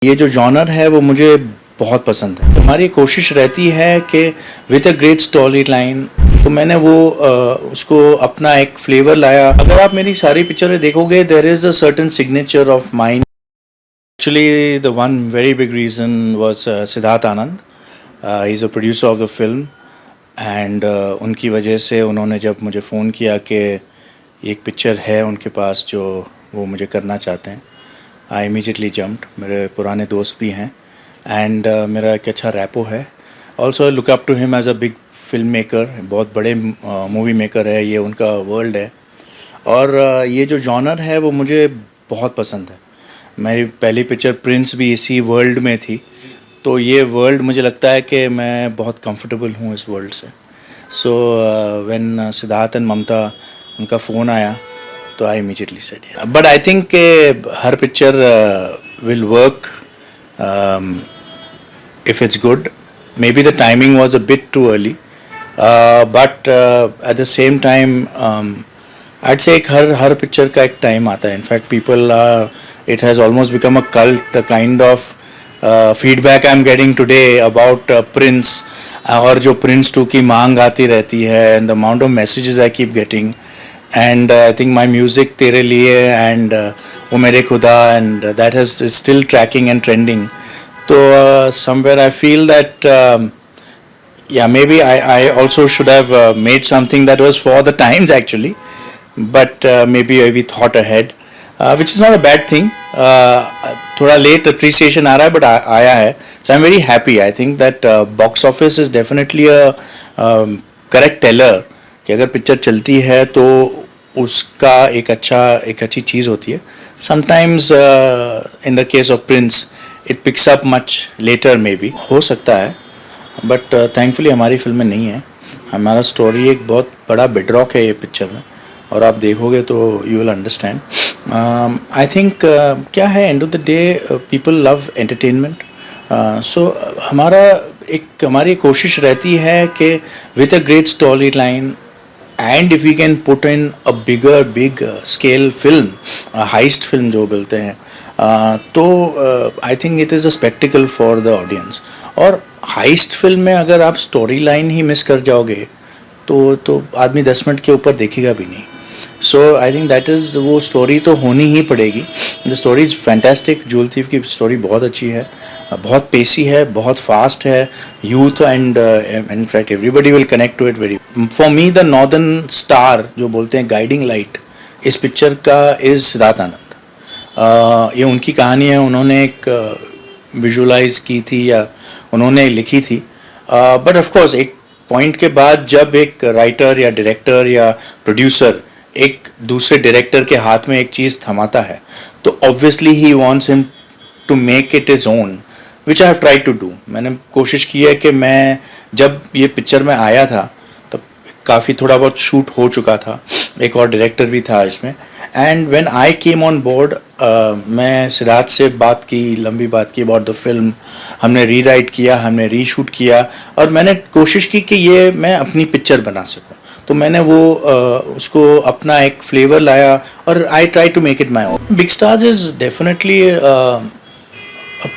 ये जो जॉनर है वो मुझे बहुत पसंद है। हमारी कोशिश रहती है कि with a great story line, तो मैंने वो उसको अपना एक फ्लेवर लाया। अगर आप मेरी सारी पिक्चरें देखोगे, there is a certain signature of mind. Actually the one very big reason was Siddharth Anand. He is a producer of the film and उनकी वजह से उन्होंने जब मुझे फ़ोन किया कि एक पिक्चर है उनके पास जो वो मुझे करना चाहते हैं, आई इमीजिएटली जम्प्ड। मेरे पुराने दोस्त भी हैं एंड मेरा एक अच्छा रैपो है। Also look up to him as a big film maker, बहुत बड़े मूवी मेकर है, ये उनका वर्ल्ड है। और ये जो जॉनर है वो मुझे बहुत पसंद है। मेरी पहली पिक्चर प्रिंस भी इसी वर्ल्ड में थी, तो ये वर्ल्ड मुझे लगता है कि मैं बहुत कंफर्टेबल हूँ इस वर्ल्ड से। So when Siddharth and Mamata उनका फ़ोन आया तो I immediately said, but I think के her picture will work if it's good. Maybe the timing was a bit too early, but at the same time, I'd say her picture का एक time आता है. In fact, people it has almost become a cult. The kind of feedback I'm getting today about Prince और जो Prince 2 की मांग आती रहती है, and the amount of messages I keep getting, and I think my music तेरे लिए and वो मेरे खुदा, and that is still tracking and trending. So somewhere I feel that yeah, maybe I also should have made something that was for the times actually, but maybe we thought ahead, which is not a bad thing. थोड़ा late appreciation आ रहा है, but आया है, so I'm very happy. I think that box office is definitely a correct teller कि अगर picture चलती है तो उसका एक अच्छी चीज़ होती है. Sometimes in the case of Prince it picks up much later, maybe हो सकता है, but thankfully हमारी फिल्म में नहीं है. हमारा स्टोरी एक बहुत बड़ा बेडरॉक है ये पिक्चर में, और आप देखोगे तो you will understand. I think क्या है, end of the day people love entertainment. So हमारी कोशिश रहती है कि with a great story line and if we can put in a big scale film, a heist film जो बोलते हैं, तो I think it is a spectacle for the audience. और heist film में अगर आप story line ही miss कर जाओगे तो आदमी 10 मिनट के ऊपर देखेगा भी नहीं. So I think that is, वो story तो होनी ही पड़ेगी. The story is fantastic. Joule thief की story बहुत अच्छी है, बहुत पेसी है, बहुत फास्ट है. Youth and in fact everybody will connect to it very. For me the northern star जो बोलते हैं, गाइडिंग लाइट इस पिक्चर का इज सिद्धार्थ आनंद. ये उनकी कहानी है, उन्होंने एक विजुलाइज की थी या उन्होंने लिखी थी. बट ऑफ कोर्स एक पॉइंट के बाद जब एक राइटर या डायरेक्टर या प्रोड्यूसर एक दूसरे डायरेक्टर के हाथ में एक चीज़ थमाता है, तो obviously he wants him to make it his own, which I have tried to do. मैंने कोशिश की है कि मैं जब ये पिक्चर में आया था तब काफ़ी थोड़ा बहुत शूट हो चुका था, एक और डायरेक्टर भी था इसमें, and when I came on board मैं सिद्धार्थ से लंबी बात की अबाउट द फिल्म. हमने री राइट किया, हमने री शूट किया, और मैंने कोशिश की कि ये मैं अपनी पिक्चर बना सकूँ. तो मैंने वो उसको अपना एक फ्लेवर लाया और I try to make it my own. Big stars is definitely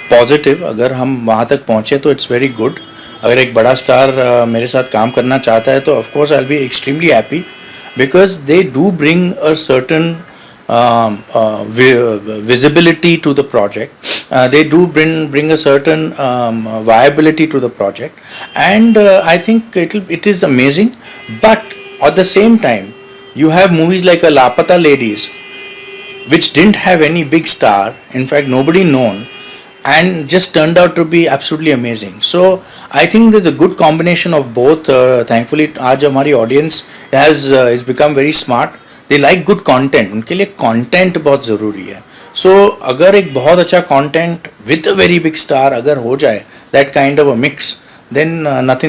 positive. अगर हम वहाँ तक पहुँचे तो इट्स वेरी गुड. अगर एक बड़ा स्टार मेरे साथ काम करना चाहता है तो of course I will be extremely happy, because they do bring a certain visibility to the project. They do bring a certain viability to the project, and I think it is amazing. But at the same time, you have movies like a Lapata Ladies, which didn't have any big star, in fact nobody known, and just turned out to be absolutely amazing. So I think there's a good combination of both. Thankfully आज हमारी audience has become very smart. They like good content. उनके लिए content बहुत ज़रूरी है. So अगर एक बहुत अच्छा content with a very big star अगर हो जाए, that kind of a mix, then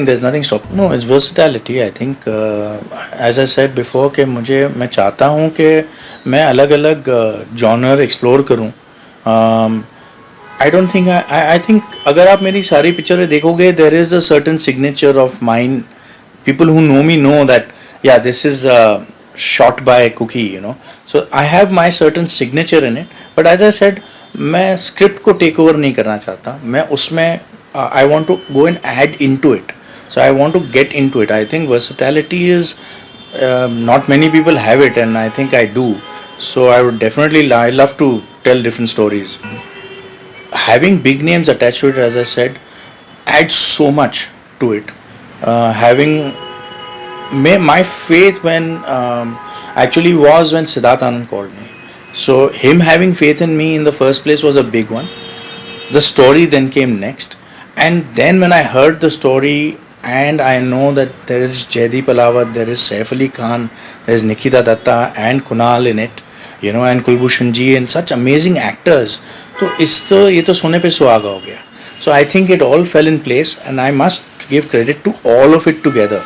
there's nothing stop. No, it's versatility. I think as I said before कि मैं चाहता हूँ कि मैं अलग अलग genre explore करूँ. I don't think I think अगर आप मेरी सारी पिक्चरें देखोगे, there is a certain signature of mine. People who know me know that yeah, this is shot by Cookie, you know. So I have my certain signature in it. But as I said, मैं script को take over नहीं करना चाहता, मैं उसमें I want to go and add into it, so I want to get into it. I think versatility is not many people have it, and I think I do. So I would definitely I love to tell different stories. Having big names attached to it, as I said, adds so much to it. Having my faith when actually was when Siddharth Anand called me. So him having faith in me in the first place was a big one. The story then came next, and then when I heard the story and I know that there is Jaideep Alawat, there is Saif Ali Khan, there is Nikita Datta and Kunal in it, you know, and Kulbhushan ji and such amazing actors. तो ये तो सोने पे सुहागा हो गया. So I think it all fell in place, and I must give credit to all of it together,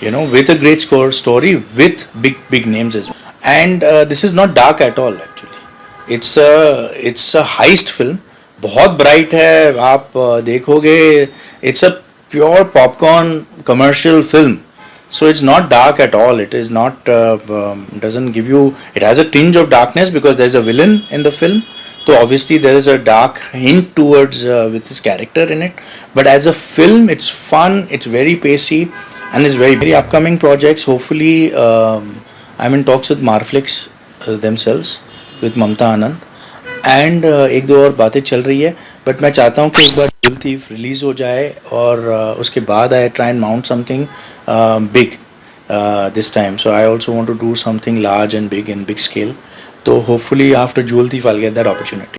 you know, with a great story with big names as well. And this is not dark at all actually. It's a heist film. बहुत bright है, आप देखोगे. It's a pure popcorn commercial film, so it's not dark at all. It is not doesn't give you, it has a tinge of darkness because there's a villain in the film, so obviously there is a dark hint towards with his character in it, but as a film it's fun, it's very pacey, and it's very upcoming projects. Hopefully I'm in talks with Marflix themselves, with Mamta Anand, and एक दो और बातें चल रही है, but मैं चाहता हूँ कि एक बार जुल थीफ रिलीज़ हो जाए और उसके बाद I try and mount something big this time. So I also want to do something large and big in big scale. तो hopefully after jewel thief I will get that opportunity.